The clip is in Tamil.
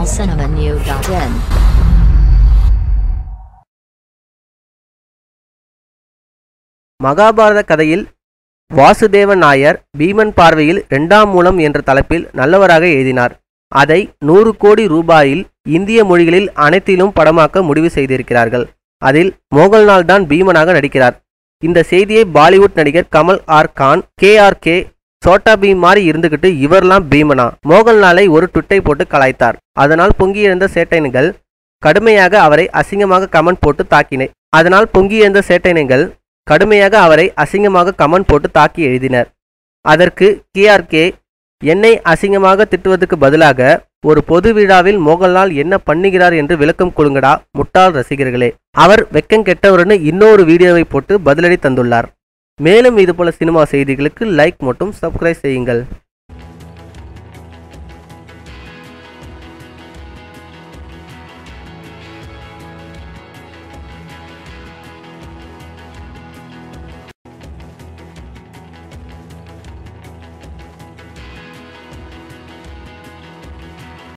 tamilcinemanew.in. மகாபாரத கதையில் வாசுதேவ நாயர் பீமன் பார்வையில் 2ஆம் மூலம் என்ற தலைப்பில் நல்லவராக எழுதினார். அதை 100 கோடி ரூபாயில் இந்திய மொழிகளில் அனைத்திலும் படமாக்க முடிவு செய்திருக்கிறார்கள். அதில் மோகன்லால் தான் பீமனாக நடிக்கிறார். இந்த செய்தியை பாலிவுட் நடிகர் கமல் ஆர் கான் KRK சோட்டா பீம் மாதிரி இருந்துகிட்டு இவர்லாம் பீமனா மோகன்லாலை ஒரு ட்விட்டை போட்டு கலாய்த்தார். அதனால் பொங்கியிருந்த சேட்டையன்கள் கடுமையாக அவரை அசிங்கமாக கமெண்ட் போட்டு தாக்கி எழுதினர். அதற்கு KRK என்னை அசிங்கமாக திட்டுவதற்கு பதிலாக ஒரு பொது விழாவில் மோகன்லால் என்ன பண்ணுகிறார் என்று விளக்கம் கொடுங்கடா முட்டாள் ரசிகர்களே, அவர் வெக்கம் கெட்டவர்னு இன்னொரு வீடியோவை போட்டு பதிலடி தந்துள்ளார். மேலும் இதுபோல சினிமா செய்திகளுக்கு லைக் மற்றும் சப்ஸ்கிரைப் செய்யுங்கள்.